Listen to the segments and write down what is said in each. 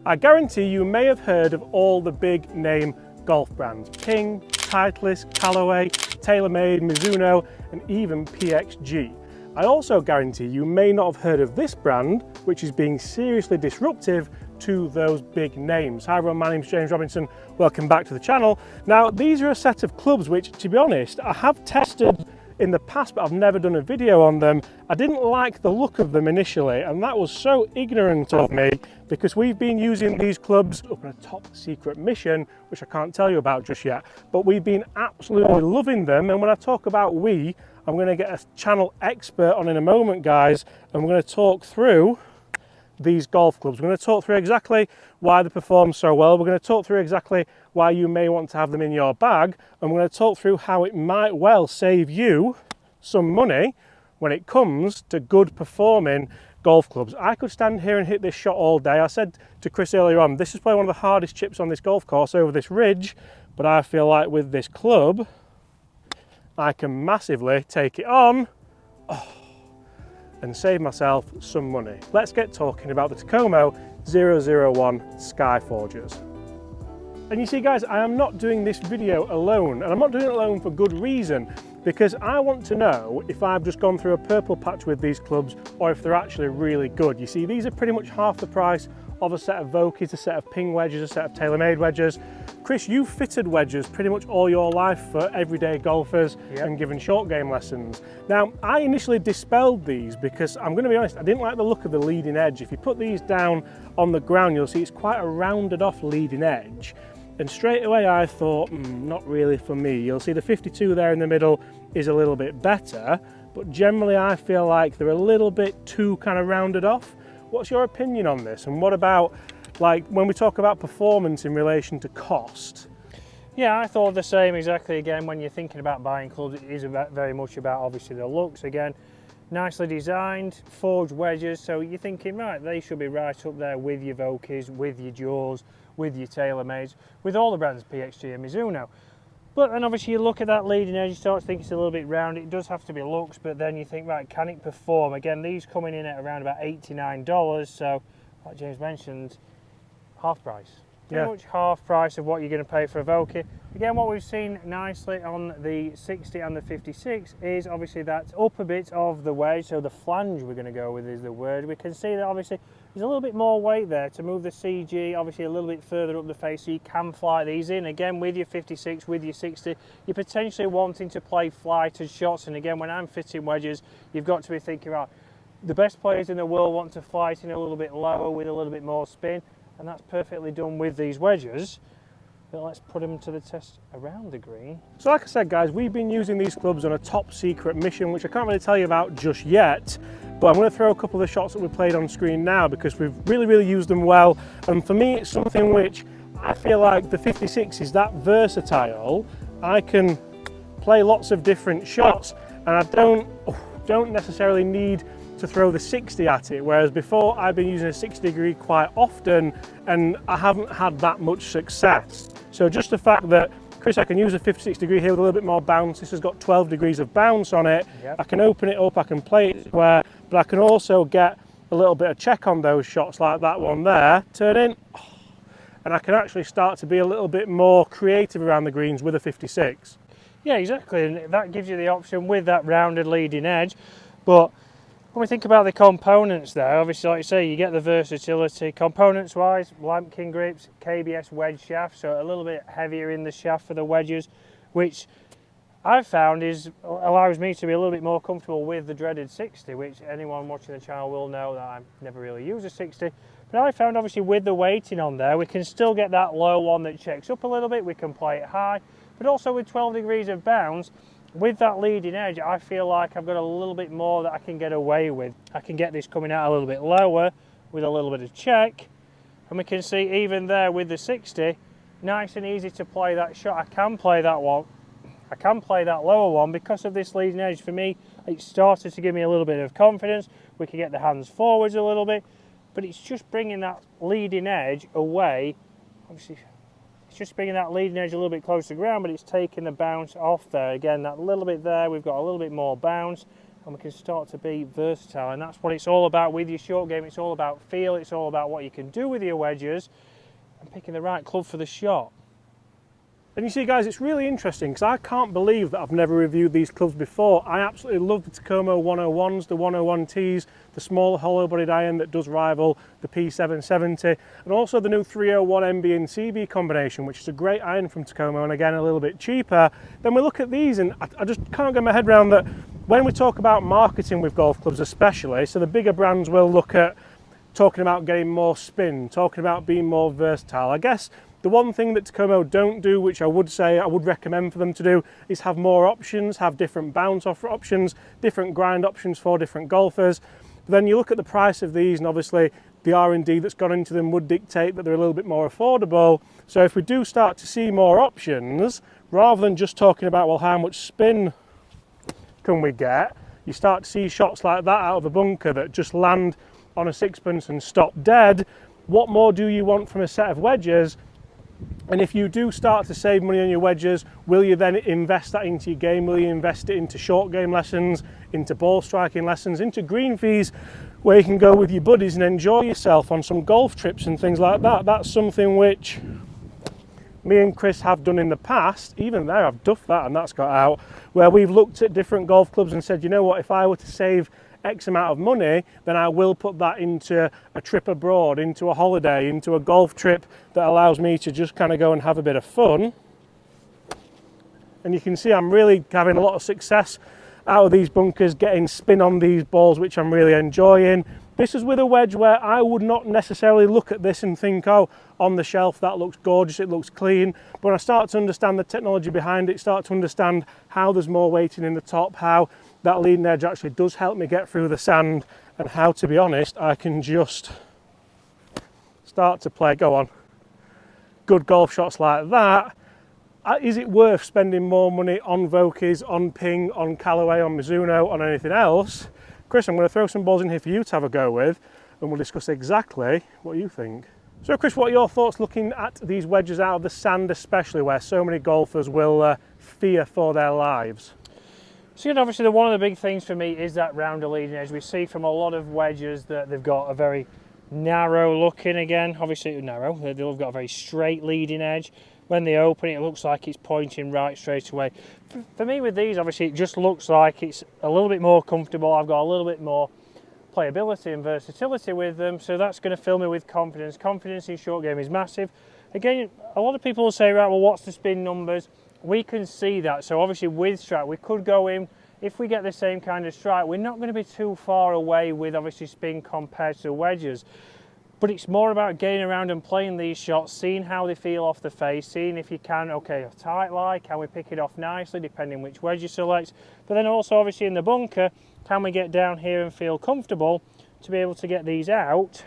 I guarantee you may have heard of all the big name golf brands: Ping, Titleist, Callaway, TaylorMade, Mizuno, and even PXG. I also guarantee you may not have heard of this brand, which is being seriously disruptive to those big names. Hi everyone, my name's James Robinson. Welcome back to the channel. Now, these are a set of clubs which, to be honest, I have tested in the past, but I've never done a video on them. I didn't like the look of them initially, and that was so ignorant of me, because we've been using these clubs up on a top secret mission, which I can't tell you about just yet, but we've been absolutely loving them. And when I talk about we, I'm going to get a channel expert on in a moment, guys, and we're going to talk through these golf clubs. We're going to talk through exactly why they perform so well. We're going to talk through exactly why you may want to have them in your bag, and we're going to talk through how it might well save you some money when it comes to good performing golf clubs. I could stand here and hit this shot all day. I said to Chris earlier on, this is probably one of the hardest chips on this golf course over this ridge, but I feel like with this club I can massively take it on and save myself some money. Let's get talking about the Takomo 001 Skyforgers. And you see, guys, I am not doing this video alone, and I'm not doing it alone for good reason, because I want to know if I've just gone through a purple patch with these clubs or if they're actually really good. You see, these are pretty much half the price of a set of Vokeys, a set of Ping wedges, a set of TaylorMade wedges. Chris, you've fitted wedges pretty much all your life for everyday golfers and given short game lessons. Now, I initially dispelled these because, I'm going to be honest, I didn't like the look of the leading edge. If you put these down on the ground, you'll see it's quite a rounded off leading edge. And straight away I thought, not really for me. You'll see the 52 there in the middle is a little bit better, but generally I feel like they're a little bit too kind of rounded off. What's your opinion on this? And what about, like, when we talk about performance in relation to cost? Yeah, I thought the same exactly. Again, when you're thinking about buying clubs, it is very much about obviously the looks. Again, nicely designed, forged wedges, so you're thinking, right, they should be right up there with your Vokeys, with your Jaws, with your TaylorMades, with all the brands, PXG and Mizuno. But then obviously you look at that leading edge, you start to think it's a little bit round. It does have to be looks, but then you think, right, can it perform? Again, these coming in at around about $89, so like James mentioned, half price. Pretty much half price of what you're going to pay for a Vokey. Again, what we've seen nicely on the 60 and the 56 is obviously that upper bit of the wedge, so the flange we're going to go with is the word. We can see that obviously there's a little bit more weight there to move the CG obviously a little bit further up the face, so you can fly these in. Again, with your 56, with your 60, you're potentially wanting to play flighted shots, and again, when I'm fitting wedges, you've got to be thinking about the best players in the world want to fly it in a little bit lower with a little bit more spin, and that's perfectly done with these wedges. But let's put them to the test around the green. So like I said, guys, we've been using these clubs on a top secret mission, which I can't really tell you about just yet, but I'm going to throw a couple of the shots that we played on screen now because we've really used them well. And for me, it's something which I feel like the 56 is that versatile. I can play lots of different shots, and I don't necessarily need to throw the 60 at it, whereas before I've been using a 60 degree quite often and I haven't had that much success. So just the fact that, Chris, I can use a 56 degree here with a little bit more bounce. This has got 12 degrees of bounce on it. I can open it up, I can play it square, but I can also get a little bit of check on those shots like that one there, turn in, and I can actually start to be a little bit more creative around the greens with a 56. Yeah, exactly, and that gives you the option with that rounded leading edge. But when we think about the components there, obviously, like you say, you get the versatility. Components wise, Lamkin grips, KBS wedge shaft, so a little bit heavier in the shaft for the wedges, which I've found allows me to be a little bit more comfortable with the dreaded 60, which anyone watching the channel will know that I've never really used a 60. But I found obviously with the weighting on there, we can still get that low one that checks up a little bit, we can play it high, but also with 12 degrees of bounce, with that leading edge, I feel like I've got a little bit more that I can get away with. I can get this coming out a little bit lower with a little bit of check, and we can see even there with the 60, nice and easy to play that shot. I can play that one, I can play that lower one because of this leading edge. For me, it started to give me a little bit of confidence. We can get the hands forwards a little bit, but it's just bringing that leading edge away. Obviously, it's just bringing that leading edge a little bit closer to the ground, but it's taking the bounce off there. Again, that little bit there, we've got a little bit more bounce, and we can start to be versatile, and that's what it's all about with your short game. It's all about feel, it's all about what you can do with your wedges and picking the right club for the shot. And you see guys, it's really interesting because I can't believe that I've never reviewed these clubs before. I absolutely love the Takomo 101s, the 101Ts, the smaller hollow bodied iron that does rival the P770, and also the new 301 MB and CB combination, which is a great iron from Takomo and again a little bit cheaper. Then we look at these and I just can't get my head around that when we talk about marketing with golf clubs especially, so the bigger brands will look at talking about getting more spin, talking about being more versatile. I guess the one thing that Takomo don't do, which I would say I would recommend for them to do, is have more options, have different bounce off options, different grind options for different golfers. But then you look at the price of these and obviously the R&D that's gone into them would dictate that they're a little bit more affordable. So if we do start to see more options, rather than just talking about, well, how much spin can we get, you start to see shots like that out of the bunker that just land on a sixpence and stop dead. What more do you want from a set of wedges? And if you do start to save money on your wedges, will you then invest that into your game? Will you invest it into short game lessons, into ball striking lessons, into green fees, where you can go with your buddies and enjoy yourself on some golf trips and things like that? That's something which me and Chris have done in the past. Even there, I've duffed that and that's got out, where we've looked at different golf clubs and said, you know what, if I were to save X amount of money, then I will put that into a trip abroad, into a holiday, into a golf trip that allows me to just kind of go and have a bit of fun. And you can see I'm really having a lot of success out of these bunkers, getting spin on these balls, which I'm really enjoying. This is with a wedge where I would not necessarily look at this and think, oh, on the shelf that looks gorgeous, it looks clean. But when I start to understand the technology behind it, start to understand how there's more weighting in the top, how that leading edge actually does help me get through the sand, and how, to be honest, I can just start to play, go on, good golf shots like that. Is it worth spending more money on Vokeys, on Ping, on Callaway, on Mizuno, on anything else? Chris, I'm going to throw some balls in here for you to have a go with, and we'll discuss exactly what you think. So Chris, what are your thoughts looking at these wedges out of the sand, especially where so many golfers will fear for their lives? So obviously one of the big things for me is that rounder leading edge. We see from a lot of wedges that they've got a very narrow looking, again, obviously narrow, they've got a very straight leading edge. When they open it looks like it's pointing right straight away. For me with these, obviously it just looks like it's a little bit more comfortable. I've got a little bit more playability and versatility with them, so that's going to fill me with confidence. Confidence in short game is massive. Again, a lot of people will say, right, well, what's the spin numbers? We can see that, so obviously with strike we could go in, if we get the same kind of strike, we're not going to be too far away with obviously spin compared to the wedges. But it's more about getting around and playing these shots, seeing how they feel off the face, seeing if you can, okay, a tight lie, can we pick it off nicely depending which wedge you select. But then also obviously in the bunker, can we get down here and feel comfortable to be able to get these out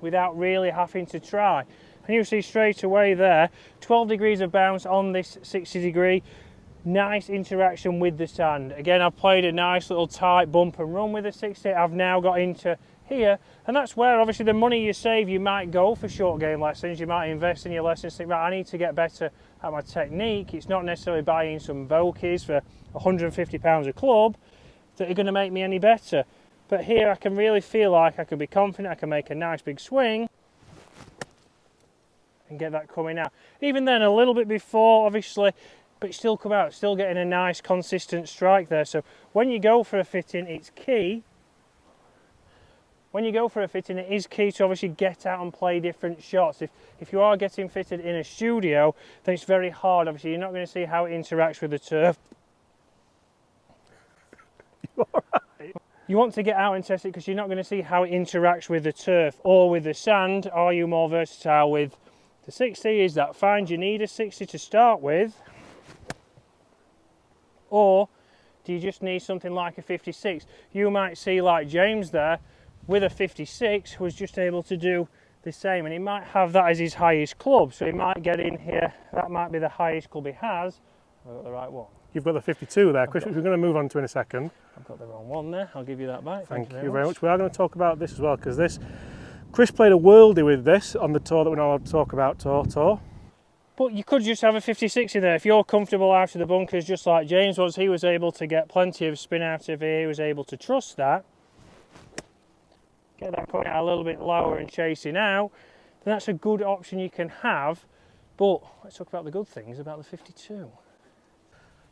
without really having to try. And you see straight away there, 12 degrees of bounce on this 60 degree. Nice interaction with the sand. Again, I've played a nice little tight bump and run with the 60. I've now got into here, and that's where obviously the money you save, you might go for short game lessons, you might invest in your lessons, think, right, I need to get better at my technique. It's not necessarily buying some Vokeys for £150 a club that are going to make me any better. But here I can really feel like I can be confident, I can make a nice big swing and get that coming out. Even then, a little bit before, obviously, but still come out, still getting a nice consistent strike there. So when you go for a fitting, it's key. When you go for a fitting, it is key to obviously get out and play different shots. If you are getting fitted in a studio, then it's very hard. Obviously, you're not going to see how it interacts with the turf. You all right? You want to get out and test it because you're not going to see how it interacts with the turf or with the sand. Are you more versatile with the 60? Is that fine? Do you need a 60 to start with? Or do you just need something like a 56? You might see like James there with a 56 who was just able to do the same, and he might have that as his highest club, so he might get in here, that might be the highest club he has. I've got the right one. You've got the 52 there, Chris, which we're going to move on to in a second. I've got the wrong one there, I'll give you that back. Thank you very much. We are going to talk about this as well, because Chris played a worldie with this on the tour that we're not allowed to talk about, tour. But you could just have a 50-60 there. If you're comfortable out of the bunkers, just like James was, he was able to get plenty of spin out of here, he was able to trust that. Get that coming out a little bit lower and chasing out, then that's a good option you can have. But let's talk about the good things about the 52.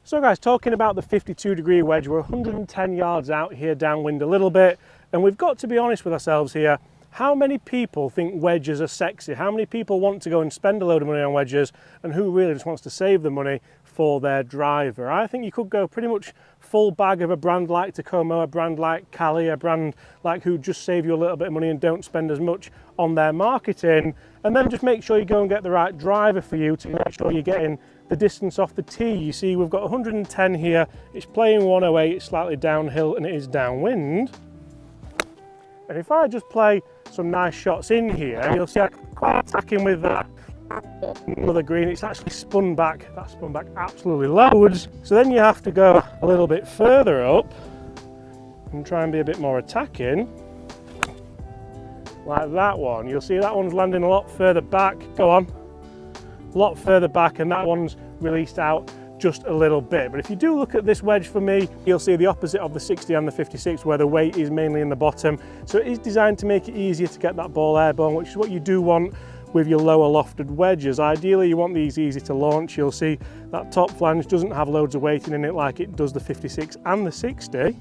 So guys, talking about the 52-degree wedge, we're 110 yards out here downwind a little bit, and we've got to be honest with ourselves here. How many people think wedges are sexy? How many people want to go and spend a load of money on wedges, and who really just wants to save the money for their driver? I think you could go pretty much full bag of a brand like Takomo, a brand like Kali, a brand like who just save you a little bit of money and don't spend as much on their marketing, and then just make sure you go and get the right driver for you to make sure you're getting the distance off the tee. You see we've got 110 here, it's playing 108, it's slightly downhill and it is downwind. And if I just play some nice shots in here, you'll see I'm quite attacking with that other green. It's actually spun back, that spun back absolutely loads. So then you have to go a little bit further up and try and be a bit more attacking. Like that one, you'll see that one's landing a lot further back, go on, a lot further back, and that one's released out just a little bit. But if you do look at this wedge for me, you'll see the opposite of the 60 and the 56 where the weight is mainly in the bottom. So it is designed to make it easier to get that ball airborne, which is what you do want with your lower lofted wedges. Ideally you want these easy to launch. You'll see that top flange doesn't have loads of weighting in it like it does the 56 and the 60.